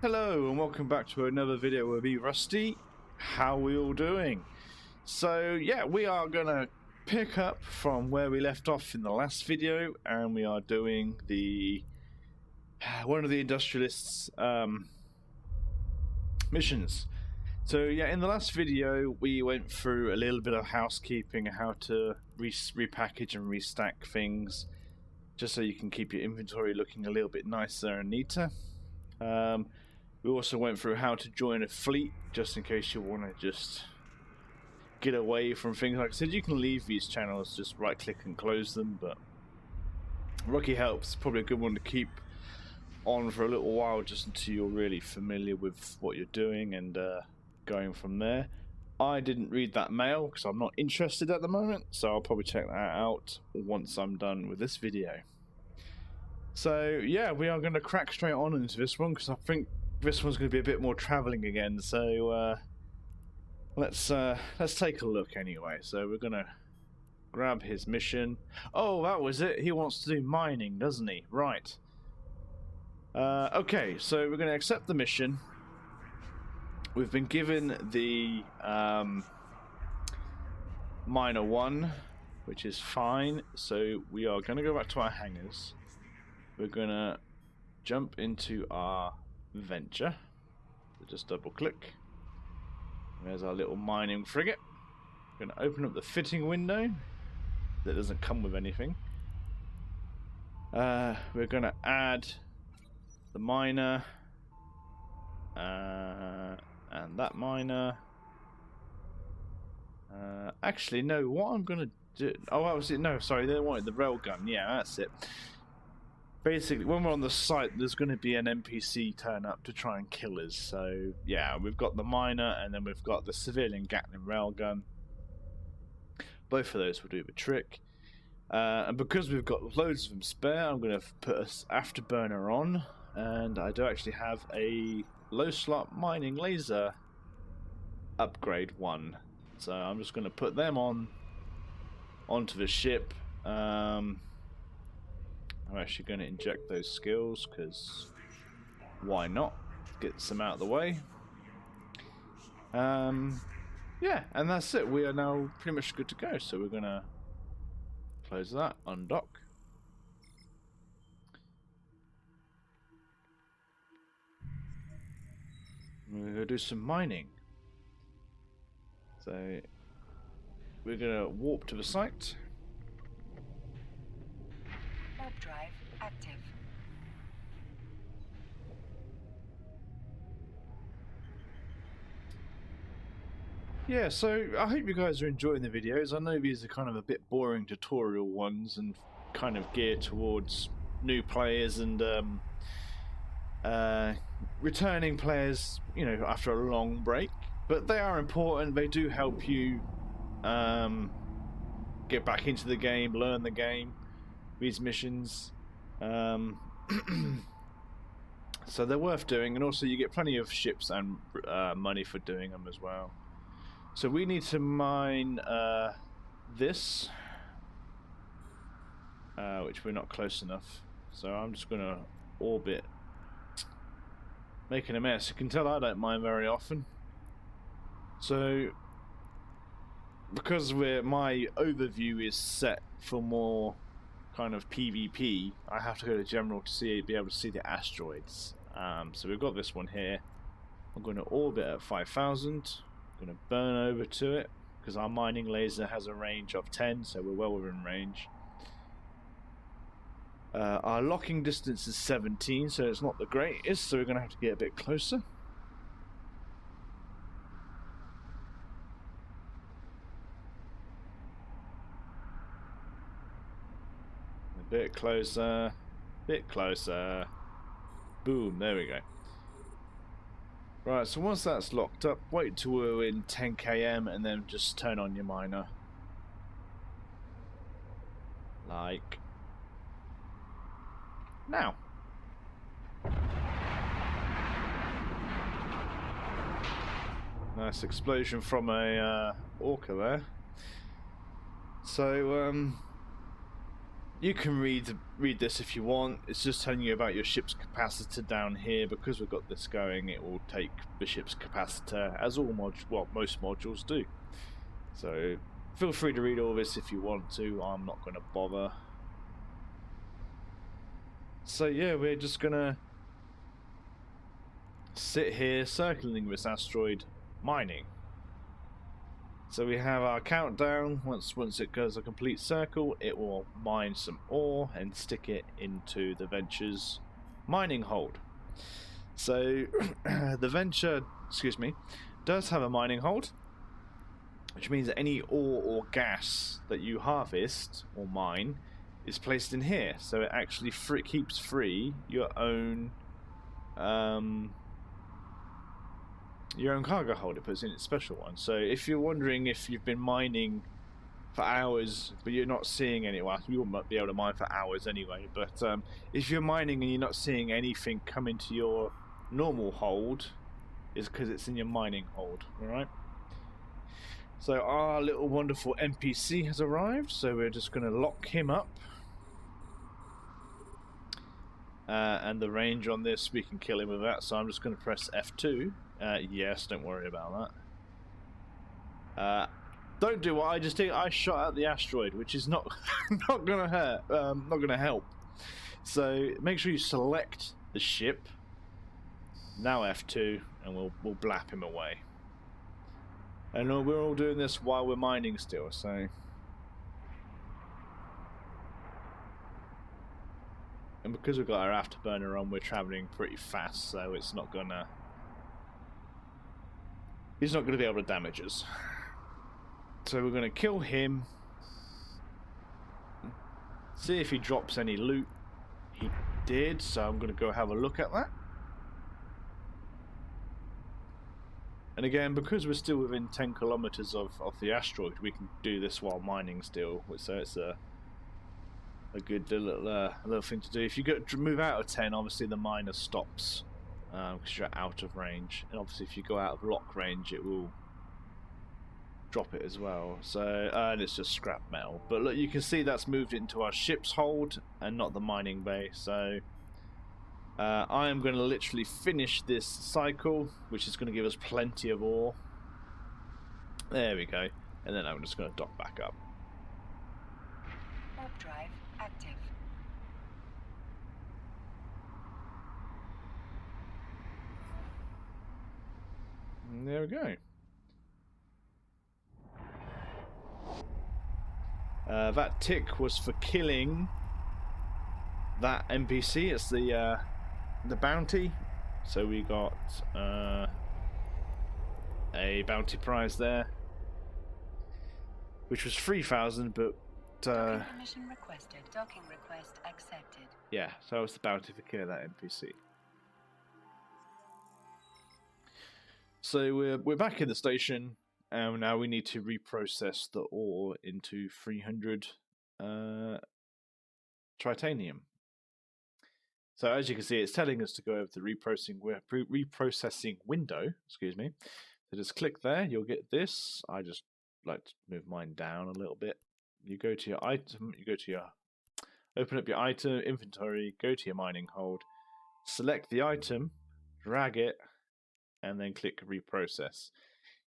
Hello and welcome back to another video with me, Rusty. How are we all doing? So yeah, we are gonna pick up from where we left off in the last video, and we are doing the one of the Industrialists missions. So yeah, in the last video we went through a little bit of housekeeping, how to repackage and restack things, just so you can keep your inventory looking a little bit nicer and neater. We also went through how to join a fleet, just in case you want to just get away from things. Like I said, you can leave these channels, just right click and close them, but Rocky Help's probably a good one to keep on for a little while, just until you're really familiar with what you're doing and going from there. I didn't read that mail because I'm not interested at the moment, so I'll probably check that out once I'm done with this video. So yeah, we are going to crack straight on into this one because I think this one's going to be a bit more travelling again. So let's take a look anyway. So we're going to grab his mission. Oh, that was it. He wants to do mining, doesn't he? Right. Okay, so we're going to accept the mission. We've been given the miner 1, which is fine. So we are going to go back to our hangars. We're going to jump into our venture. So just double click. There's our little mining frigate. We're going to open up the fitting window. That doesn't come with anything. We're going to add the miner and that miner. Actually, no. What I'm going to do? Oh, that was it. No, sorry. They wanted the railgun. Yeah, that's it. Basically, when we're on the site, there's going to be an NPC turn up to try and kill us. So, yeah, we've got the miner and then we've got the civilian Gatling railgun. Both of those will do the trick. And because we've got loads of them spare, I'm going to put an afterburner on. And I do actually have a low slot mining laser upgrade 1. So I'm just going to put them onto the ship. I'm actually going to inject those skills because why not? Get some out of the way. Yeah, and that's it. We are now pretty much good to go. So we're going to close that, undock. We're going to do some mining. So we're going to warp to the site. Drive active. Yeah, so I hope you guys are enjoying the videos. I know these are kind of a bit boring tutorial ones and kind of geared towards new players and returning players, you know, after a long break. But they are important. They do help you get back into the game, learn the game. These missions, so they're worth doing, and also you get plenty of ships and money for doing them as well. So we need to mine this, which we're not close enough. So I'm just going to orbit, making a mess. You can tell I don't mine very often. So because my overview is set for more kind of PvP, I have to go to general to be able to see the asteroids. So we've got this one here. I'm going to orbit at 5,000. I'm going to burn over to it because our mining laser has a range of 10, so we're well within range. Our locking distance is 17, so it's not the greatest, so we're going to have to get a bit closer. Bit closer, bit closer. Boom, there we go. Right, so once that's locked up, wait till we're in 10 km and then just turn on your miner. Like now. Nice explosion from a orca there. So, You can read this if you want. It's just telling you about your ship's capacitor down here. Because we've got this going, it will take the ship's capacitor, as all most modules do. So feel free to read all this if you want to. I'm not going to bother. So yeah, we're just gonna sit here circling this asteroid, mining. So we have our countdown. Once it goes a complete circle, it will mine some ore and stick it into the Venture's mining hold. So the Venture, does have a mining hold, which means that any ore or gas that you harvest or mine is placed in here. So it actually keeps free your own cargo hold. It puts in its special one. So if you're wondering if you've been mining for hours but you're not seeing any, well, you won't be able to mine for hours anyway, but if you're mining and you're not seeing anything come into your normal hold, it's because it's in your mining hold. Alright, so our little wonderful NPC has arrived, so we're just going to lock him up. And the range on this, we can kill him with that, so I'm just going to press F2. Yes, don't worry about that. Don't do what I just did. I shot at the asteroid, which is not not going to hurt, not going to help. So make sure you select the ship. Now F2, and we'll blap him away. And we're all doing this while we're mining still, so. And because we've got our afterburner on, we're travelling pretty fast, so it's not gonna. He's not gonna be able to damage us. So we're gonna kill him. See if he drops any loot. He did, so I'm gonna go have a look at that. And again, because we're still within 10 kilometers of the asteroid, we can do this while mining still. So it's a good little thing to do. If you move out of 10, obviously the miner stops because you're out of range, and obviously if you go out of lock range, it will drop it as well. So and it's just scrap metal. But look, you can see that's moved into our ship's hold and not the mining bay. So I am going to literally finish this cycle, which is going to give us plenty of ore. There we go, and then I'm just going to dock back up. Warp drive active. And there we go. That tick was for killing that NPC. It's the bounty. So we got a bounty prize there, which was 3,000, but Docking permission requested. Docking request accepted. yeah, so that was the bounty for killing that NPC. So we're back in the station, and now we need to reprocess the ore into 300 titanium. So as you can see, it's telling us to go over the reprocessing window. Excuse me. So just click there. You'll get this. I just like to move mine down a little bit. You go to your item. Open up your item inventory. Go to your mining hold. Select the item. Drag it. And then click reprocess.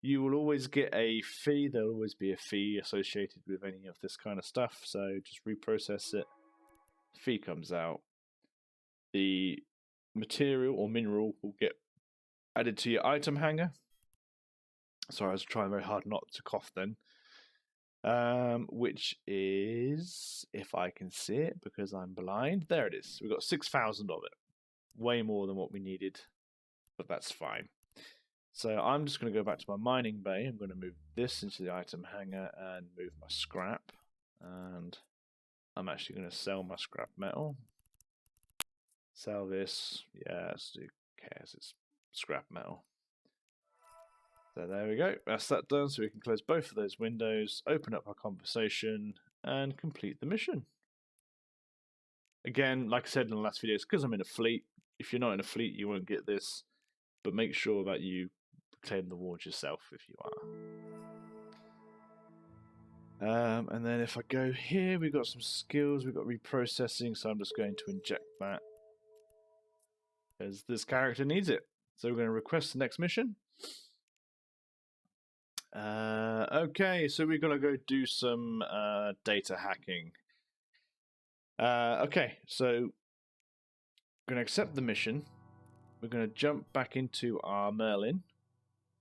You will always get a fee. There'll always be a fee associated with any of this kind of stuff. So just reprocess it. Fee comes out. The material or mineral will get added to your item hanger. Sorry, I was trying very hard not to cough then. Which is, if I can see it because I'm blind, there it is. We've got 6,000 of it. Way more than what we needed, but that's fine. So I'm just going to go back to my mining bay. I'm going to move this into the item hanger and move my scrap. And I'm actually going to sell my scrap metal. Sell this. Yeah, let's do cares. It's scrap metal. So there we go. That's that done. So we can close both of those windows, open up our conversation, and complete the mission. Again, like I said in the last video, it's because I'm in a fleet. If you're not in a fleet, you won't get this. But make sure that you claim the wards yourself if you are. And then if I go here, we've got some skills, we've got reprocessing, so I'm just going to inject that as this character needs it. So we're going to request the next mission. Okay, so we're going to go do some data hacking. Okay, so we're going to accept the mission. We're going to jump back into our Merlin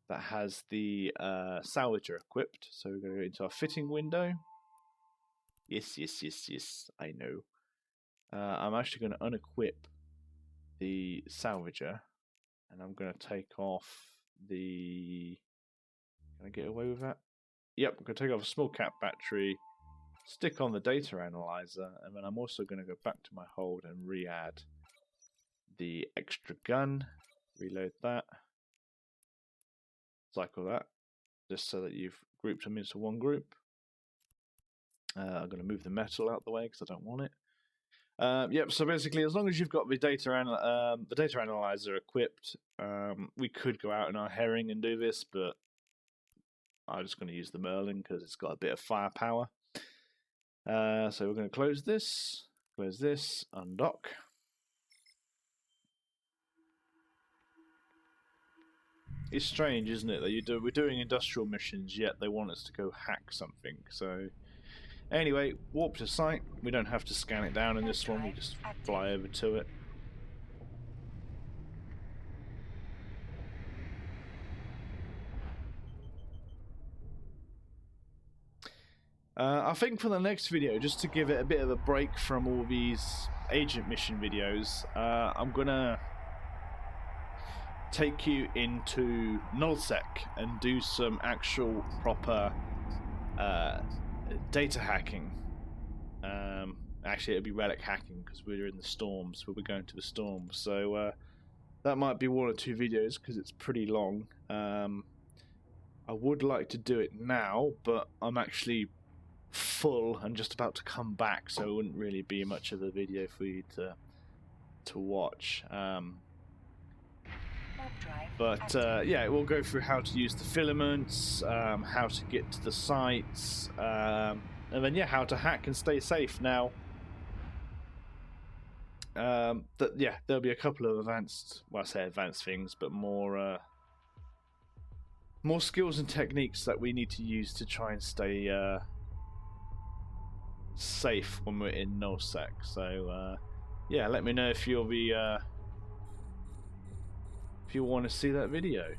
that has the salvager equipped. So we're going to go into our fitting window. Yes, I know. I'm actually going to unequip the salvager, and I'm going to take off the... Can I get away with that? Yep, I'm going to take off a small cap battery, stick on the data analyzer, and then I'm also going to go back to my hold and re-add the extra gun, reload that, cycle that, just so that you've grouped them into one group. I'm going to move the metal out the way because I don't want it. Yep. So basically, as long as you've got the data analyzer equipped, we could go out in our herring and do this, but I'm just going to use the Merlin because it's got a bit of firepower. So we're going to close this, undock. It's strange, isn't it, that we're doing industrial missions, yet they want us to go hack something. So anyway, warp to site. We don't have to scan it down in this one. We just fly over to it. I think for the next video, just to give it a bit of a break from all these agent mission videos, I'm gonna take you into nullsec and do some actual proper data hacking. Actually, it'll be relic hacking because we're in the storms. We'll be going to the storms, so that might be 1 or 2 videos because it's pretty long. I would like to do it now, but I'm actually full and just about to come back, so it wouldn't really be much of a video for you to watch. But yeah, we'll go through how to use the filaments, how to get to the sites, and then yeah, how to hack and stay safe. Now, yeah, there'll be a couple of advanced, well, I say advanced things, but more skills and techniques that we need to use to try and stay safe when we're in nullsec. So yeah, let me know if you'll be if you want to see that video.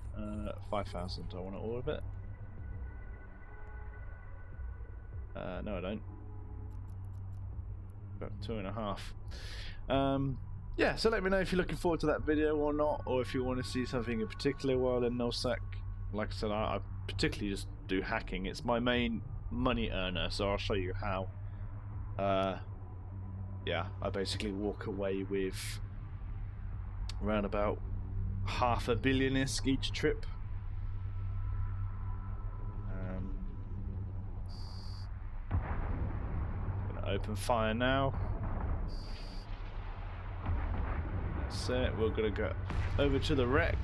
5,000. I want all of it. No, I don't. About 2.5. Yeah, so let me know if you're looking forward to that video or not, or if you want to see something in particular while in nullsec. Like I said, I particularly just do hacking. It's my main money earner, so I'll show you how. Yeah, I basically walk away with around about $500 million each trip. Gonna open fire now. That's it. We're gonna go over to the wreck.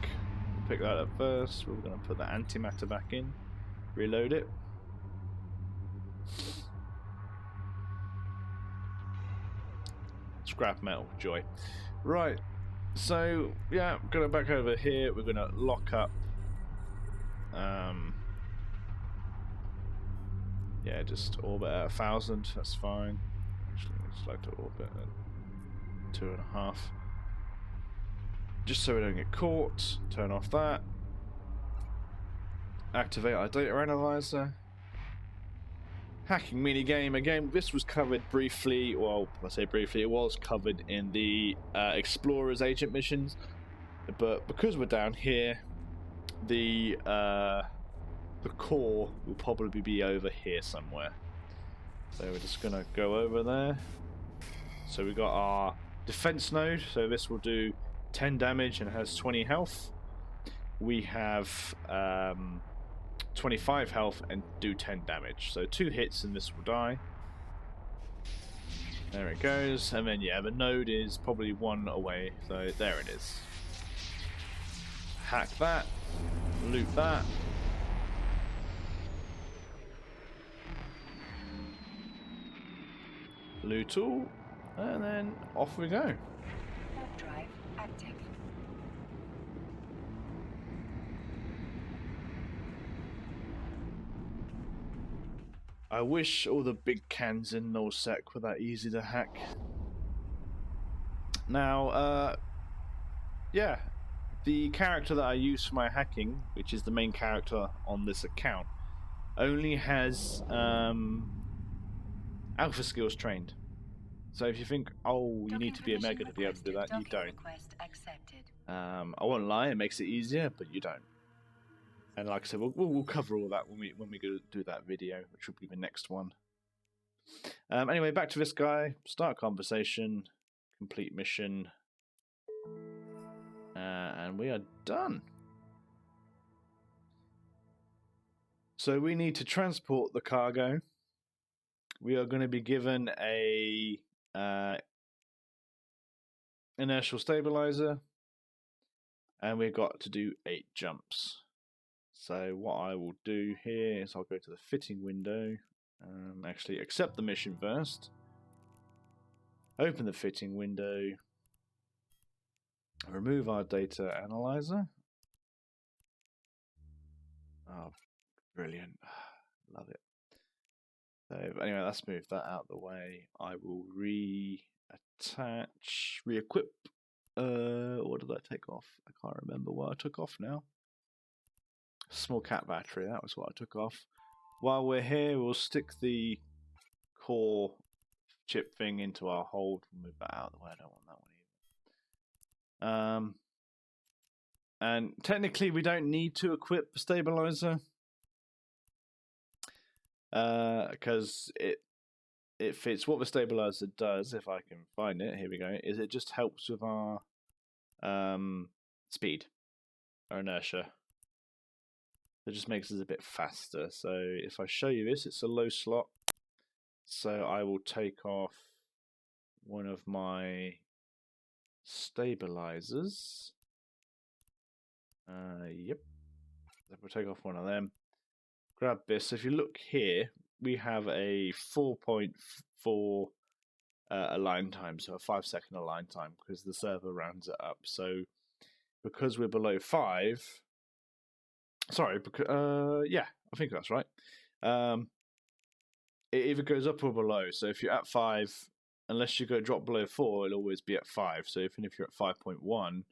Pick that up first. We're gonna put the antimatter back in. Reload it. Scrap metal, joy. Right, so yeah, going back over here, we're going to lock up. Yeah, just orbit at 1,000. That's fine. Actually, I just like to orbit at 2.5, just so we don't get caught. Turn off that. Activate our data analyzer. Hacking minigame. Again, this was covered briefly. Well, I say briefly, it was covered in the Explorer's agent missions. But because we're down here, the core will probably be over here somewhere. So we're just gonna go over there. So we got our defense node. So this will do 10 damage and has 20 health. We have 25 health and do 10 damage. So 2 hits and this will die. There it goes. And then yeah, the node is probably 1 away. So there it is. Hack that. Loot that. loot all, and then off we go. Warp drive active. I wish all the big cans in nullsec were that easy to hack. Now, yeah, the character that I use for my hacking, which is the main character on this account, only has alpha skills trained. So if you think, oh, you need to be a mega to be able to do that, you don't. I won't lie, it makes it easier, but you don't. And like I said, we'll cover all that when we go do that video, which will be the next one. Anyway, back to this guy. Start conversation, complete mission, and we are done. So we need to transport the cargo. We are going to be given a inertial stabilizer, and we've got to do 8 jumps. So what I will do here is I'll go to the fitting window, actually accept the mission first, open the fitting window, remove our data analyzer. Oh, brilliant. Love it. So anyway, let's move that out of the way. I will reattach, re-equip. What did I take off? I can't remember what I took off now. Small cat battery, that was what I took off. While we're here, we'll stick the core chip thing into our hold. We'll move that out of the way. I don't want that one either. And technically, we don't need to equip the stabilizer because it fits. What the stabilizer does, if I can find it, here we go, is it just helps with our speed, our inertia. It just makes us a bit faster. So if I show you this, it's a low slot. So I will take off one of my stabilizers. Yep. We'll take off one of them. Grab this. If you look here, we have a 4.4 align time, so a 5-second align time, because the server rounds it up. So because we're below 5. Sorry, because, yeah, I think that's right. It either goes up or below. So if you're at 5, unless you go drop below 4, it'll always be at 5. So even if you're at 5.1,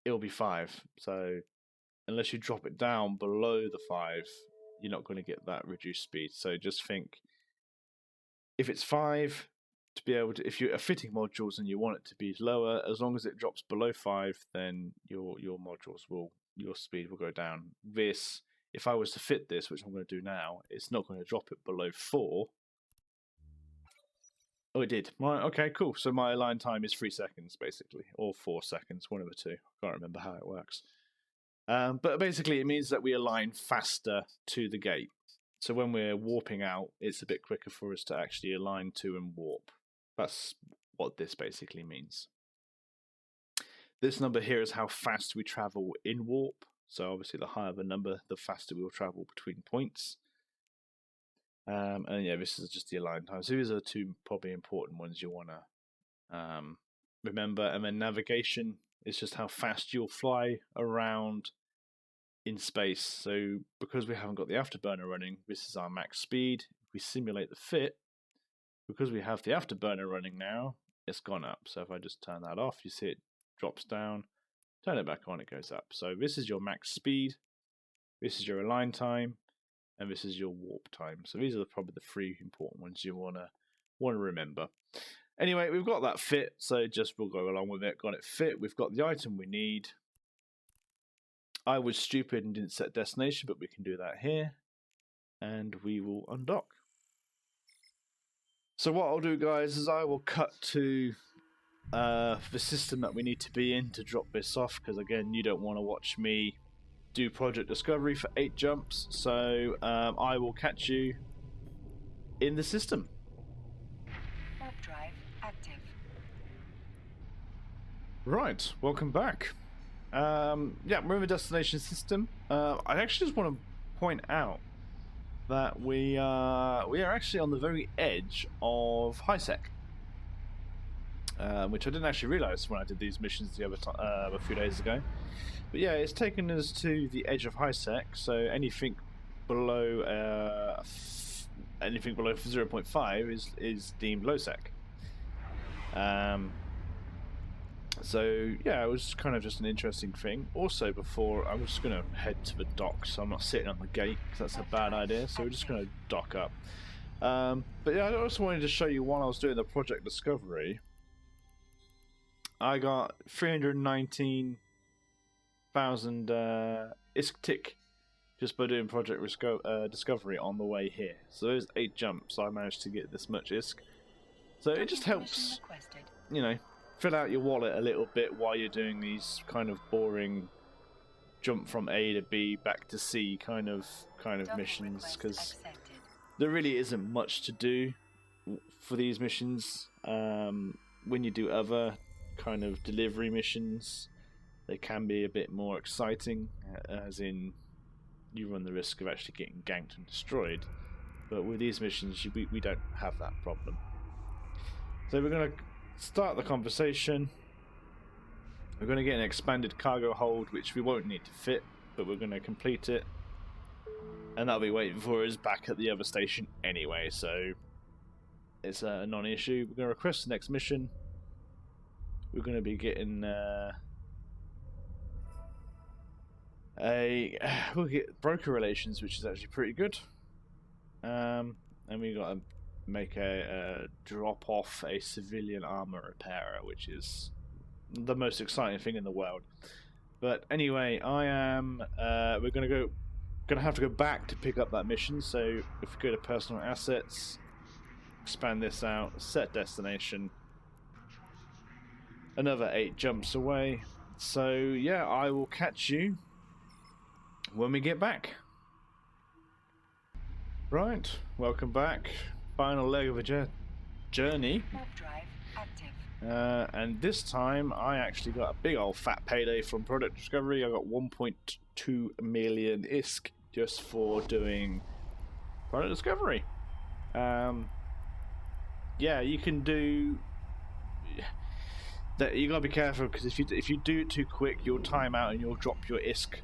it'll be 5. So unless you drop it down below the 5, you're not going to get that reduced speed. So just think, if it's 5, to be able to, if you're fitting modules and you want it to be lower, as long as it drops below 5, then your modules will, your speed will go down. This, if I was to fit this, which I'm going to do now, it's not going to drop it below 4. Oh, it did. Okay, cool. So my align time is 3 seconds, basically, or 4 seconds, one of the two. I can't remember how it works. But basically, it means that we align faster to the gate. So when we're warping out, it's a bit quicker for us to actually align to and warp. That's what this basically means. This number here is how fast we travel in warp. So obviously, the higher the number, the faster we'll travel between points. And yeah, this is just the align time. So these are the two probably important ones you want to remember. And then navigation is just how fast you'll fly around in space. So because we haven't got the afterburner running, this is our max speed. If we simulate the fit, because we have the afterburner running now, it's gone up. So if I just turn that off, you see it drops down. Turn it back on, it goes up. So this is your max speed, this is your align time, and this is your warp time. So these are probably the 3 important ones you want to remember. Anyway, we've got that fit, so just we'll go along with it. Got it fit. We've got the item we need. I was stupid and didn't set destination, but we can do that here. And we will undock. So what I'll do, guys, is I will cut to the system that we need to be in to drop this off, because again, you don't want to watch me do Project Discovery for 8 jumps. So I will catch you in the system. Warp drive active. Right, welcome back. Yeah, we're in the destination system. I actually just want to point out that we are actually on the very edge of HiSec, which I didn't actually realise when I did these missions the other a few days ago. But yeah, it's taken us to the edge of HiSec, so anything below 0.5 is deemed low sec. So yeah, it was kind of just an interesting thing. Also, before I'm just going to head to the dock, so I'm not sitting on the gate because that's a bad idea. So we're just going to dock up. But yeah, I also wanted to show you while I was doing the project discovery, I got 319,000 ISK tick just by doing project discovery on the way here. So those 8 jumps, I managed to get this much ISK. So it just helps, you know, fill out your wallet a little bit while you're doing these kind of boring jump from A to B back to C kind of missions, because there really isn't much to do for these missions. When you do other kind of delivery missions, they can be a bit more exciting, as in you run the risk of actually getting ganked and destroyed. But with these missions, we don't have that problem. So we're going to start the conversation. We're going to get an expanded cargo hold, which we won't need to fit, but we're going to complete it, and that'll be waiting for us back at the other station anyway, so it's a non-issue. We're going to request the next mission. We're going to be getting we'll get broker relations, which is actually pretty good, and we got to make a drop off a civilian armor repairer, which is the most exciting thing in the world. But anyway, I am we're gonna have to go back to pick up that mission. So if we go to personal assets, expand this out, set destination, another 8 jumps away. So yeah, I will catch you when we get back. Right, welcome back. Final leg of a journey. Drive active. And this time I actually got a big old fat payday from product discovery. I got 1.2 million ISK just for doing product discovery. Yeah, you can do that. You gotta be careful, because if you do it too quick, you'll time out and you'll drop your ISK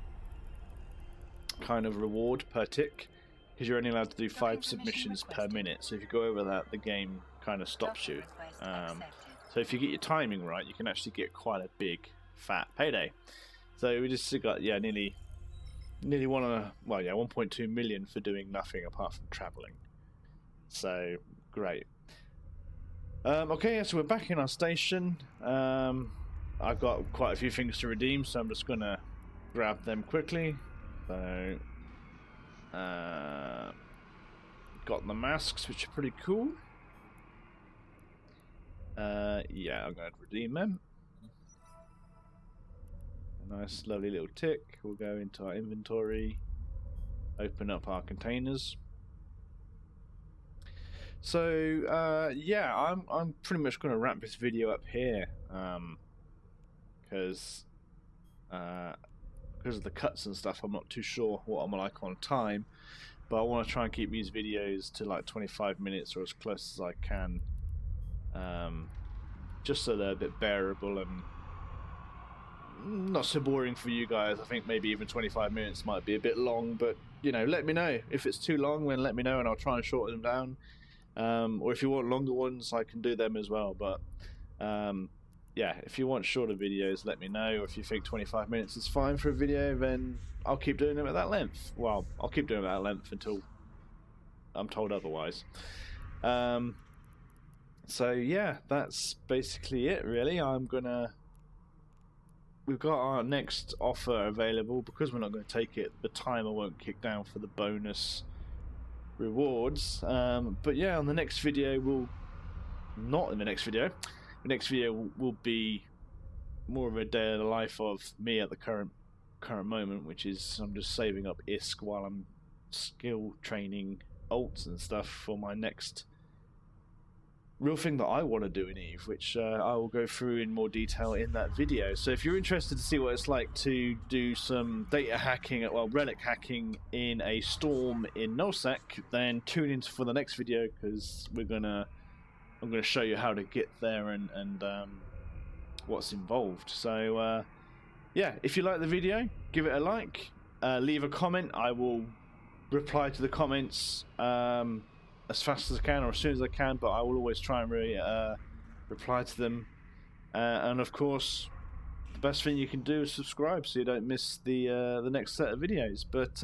kind of reward per tick, because you're only allowed to do 5 submissions per minute. So if you go over that, the game kind of stops you. So if you get your timing right, you can actually get quite a big fat payday. So we just got nearly 1.2 million for doing nothing apart from traveling. So great. Okay, so we're back in our station. I've got quite a few things to redeem, so I'm just gonna grab them quickly. So got the masks, which are pretty cool. Yeah, I'm going to redeem them. A nice lovely little tick. We'll go into our inventory, open up our containers. So yeah, I'm pretty much going to wrap this video up here, because of the cuts and stuff. I'm not too sure what I'm like on time, but I want to try and keep these videos to like 25 minutes or as close as I can, just so they're a bit bearable and not so boring for you guys. I think maybe even 25 minutes might be a bit long, but you know, let me know if it's too long. Then let me know and I'll try and shorten them down, or if you want longer ones, I can do them as well. But yeah, if you want shorter videos, let me know. Or if you think 25 minutes is fine for a video, then I'll keep doing them at that length. Well, I'll keep doing them at that length until I'm told otherwise. So yeah, that's basically it really. We've got our next offer available. Because we're not going to take it, the timer won't kick down for the bonus rewards. But yeah, on the next video, the next video will be more of a day of the life of me at the current moment, which is I'm just saving up ISK while I'm skill training alts and stuff for my next real thing that I want to do in Eve, which I will go through in more detail in that video. So if you're interested to see what it's like to do some data hacking, well, relic hacking in a storm in Nullsec, then tune in for the next video, because I'm gonna show you how to get there and what's involved. So yeah, if you like the video, give it a like, leave a comment. I will reply to the comments as fast as I can or as soon as I can, but I will always try and reply to them. And of course, the best thing you can do is subscribe so you don't miss the next set of videos. But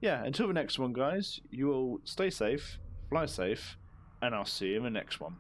yeah, until the next one, guys, you all stay safe, fly safe, and I'll see you in the next one.